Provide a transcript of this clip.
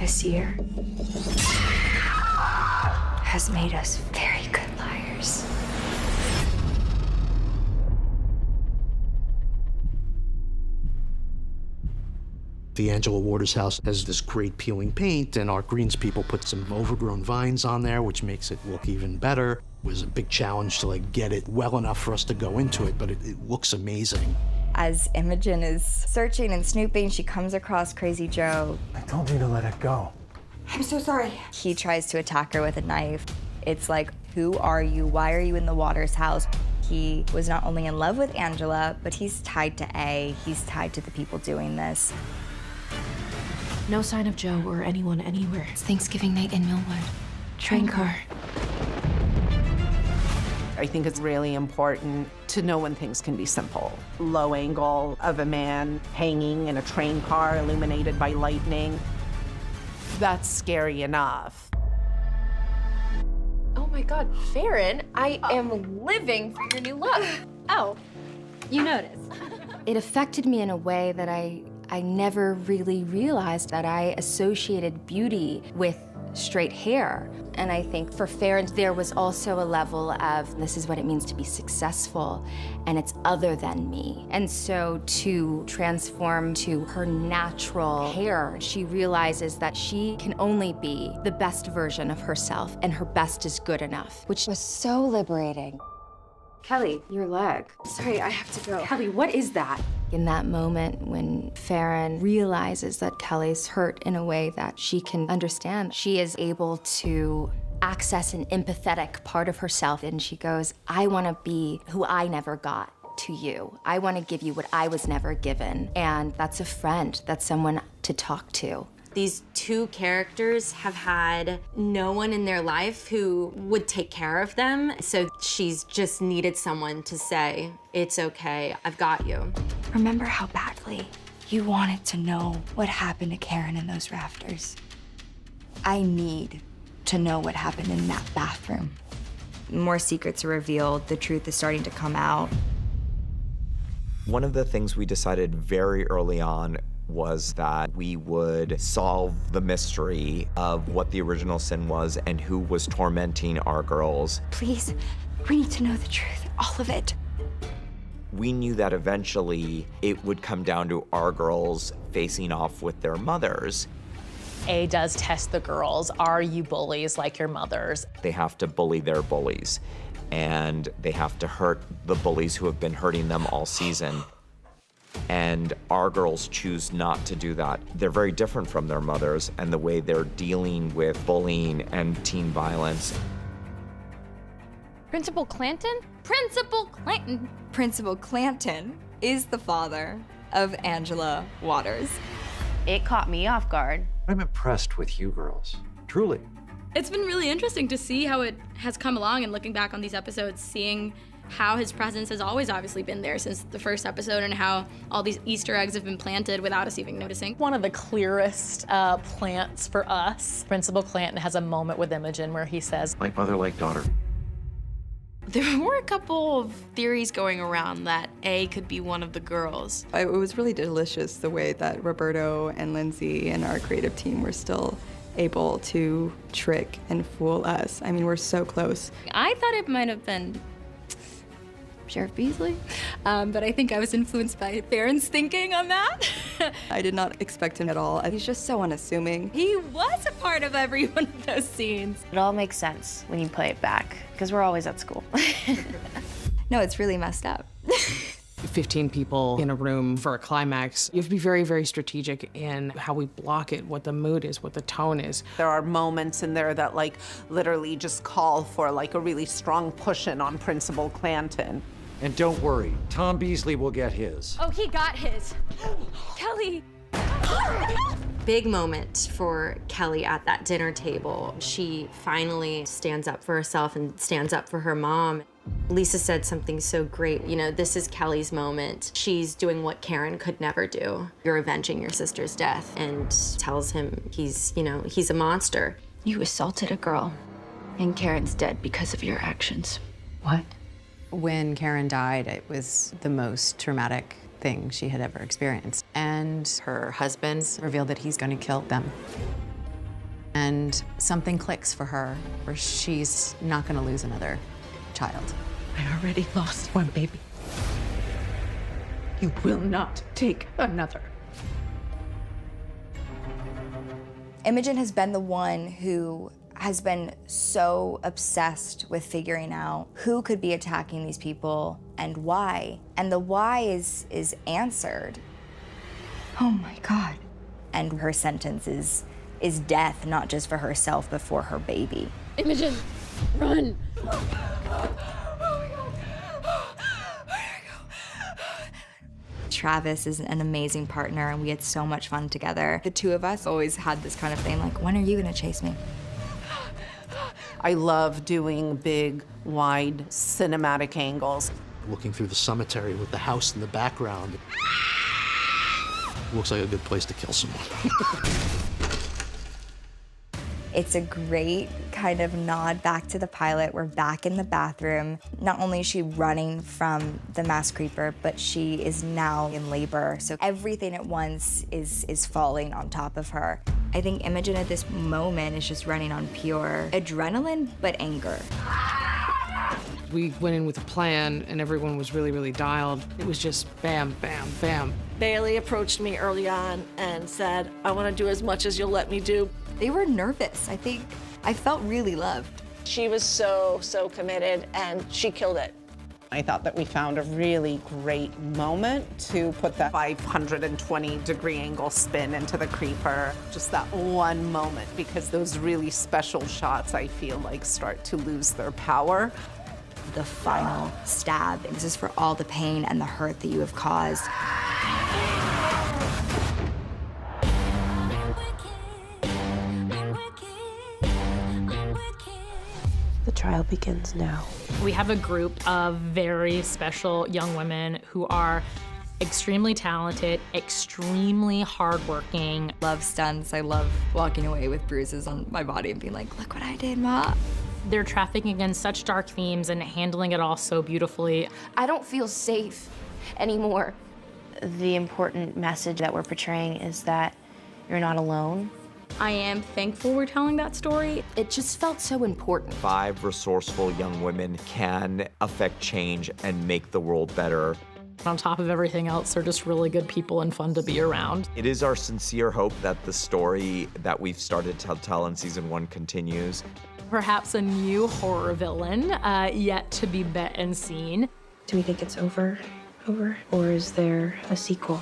This year has made us very good liars. The Angela Waters house has this great peeling paint, and our greens people put some overgrown vines on there, which makes it look even better. It was a big challenge to get it well enough for us to go into it, but it looks amazing. As Imogen is searching and snooping, she comes across Crazy Joe. I told you to let it go. I'm so sorry. He tries to attack her with a knife. It's like, who are you? Why are you in the Waters house? He was not only in love with Angela, but he's tied to A. He's tied to the people doing this. No sign of Joe or anyone anywhere. It's Thanksgiving night in Millwood. Train car. I think it's really important to know when things can be simple. Low angle of a man hanging in a train car illuminated by lightning. That's scary enough. Oh my God, Farron, I am living for your new look. Oh, you noticed. It affected me in a way that I never really realized, that I associated beauty with straight hair. And I think for Farron, there was also a level of, this is what it means to be successful, and it's other than me. And so to transform to her natural hair, she realizes that she can only be the best version of herself, and her best is good enough, which was so liberating. Kelly, your leg. Sorry, I have to go. Kelly, what is that? In that moment when Farron realizes that Kelly's hurt in a way that she can understand, she is able to access an empathetic part of herself, and she goes, I want to be who I never got to you. I want to give you what I was never given. And that's a friend, that's someone to talk to. These two characters have had no one in their life who would take care of them, so she's just needed someone to say, it's okay, I've got you. Remember how badly you wanted to know what happened to Karen in those rafters? I need to know what happened in that bathroom. More secrets are revealed, the truth is starting to come out. One of the things we decided very early on was that we would solve the mystery of what the original sin was and who was tormenting our girls. Please, we need to know the truth, all of it. We knew that eventually it would come down to our girls facing off with their mothers. A does test the girls. Are you bullies like your mothers? They have to bully their bullies, and they have to hurt the bullies who have been hurting them all season. And our girls choose not to do that. They're very different from their mothers and the way they're dealing with bullying and teen violence. Principal Clanton? Principal Clanton! Principal Clanton is the father of Angela Waters. It caught me off guard. I'm impressed with you girls, truly. It's been really interesting to see how it has come along, and looking back on these episodes, seeing how his presence has always obviously been there since the first episode, and how all these Easter eggs have been planted without us even noticing. One of the clearest plants for us, Principal Clanton has a moment with Imogen where he says, Like mother, like daughter. There were a couple of theories going around that A could be one of the girls. It was really delicious the way that Roberto and Lindsay and our creative team were still able to trick and fool us. I mean, we're so close. I thought it might have been Sheriff Beasley, but I think I was influenced by Farron's thinking on that. I did not expect him at all. He's just so unassuming. He was a part of every one of those scenes. It all makes sense when you play it back, because we're always at school. No, it's really messed up. 15 people in a room for a climax. You have to be very, very strategic in how we block it, what the mood is, what the tone is. There are moments in there that literally just call for a really strong push-in on Principal Clanton. And don't worry, Tom Beasley will get his. Oh, he got his. Kelly. Big moment for Kelly at that dinner table. She finally stands up for herself and stands up for her mom. Lisa said something so great. You know, this is Kelly's moment. She's doing what Karen could never do. You're avenging your sister's death, and tells him he's a monster. You assaulted a girl, and Karen's dead because of your actions. What? When Karen died, it was the most traumatic thing she had ever experienced. And her husband revealed that he's going to kill them. And something clicks for her, where she's not going to lose another child. I already lost one baby. You will not take another. Imogen has been the one who has been so obsessed with figuring out who could be attacking these people and why. And the why is answered. Oh my God. And her sentence is death, not just for herself, but for her baby. Imogen, run! Travis is an amazing partner, and we had so much fun together. The two of us always had this kind of thing, like, when are you gonna chase me? I love doing big, wide, cinematic angles. Looking through the cemetery with the house in the background. Looks like a good place to kill someone. It's a great kind of nod back to the pilot. We're back in the bathroom. Not only is she running from the mass creeper, but she is now in labor. So everything at once is falling on top of her. I think Imogen at this moment is just running on pure adrenaline, but anger. We went in with a plan and everyone was really, really dialed. It was just bam, bam, bam. Bailey approached me early on and said, I want to do as much as you'll let me do. They were nervous. I think I felt really loved. She was so committed and she killed it. I thought that we found a really great moment to put that 520-degree angle spin into the creeper. Just that one moment, because those really special shots, I feel like, start to lose their power. The final stab. This is for all the pain and the hurt that you have caused. The trial begins now. We have a group of very special young women who are extremely talented, extremely hardworking. Love stunts. I love walking away with bruises on my body and being like, look what I did, Ma. They're trafficking against such dark themes and handling it all so beautifully. I don't feel safe anymore. The important message that we're portraying is that you're not alone. I am thankful we're telling that story. It just felt so important. 5 resourceful young women can affect change and make the world better. On top of everything else, they're just really good people and fun to be around. It is our sincere hope that the story that we've started to tell in season 1 continues. Perhaps a new horror villain yet to be bet and seen. Do we think it's over? Or is there a sequel?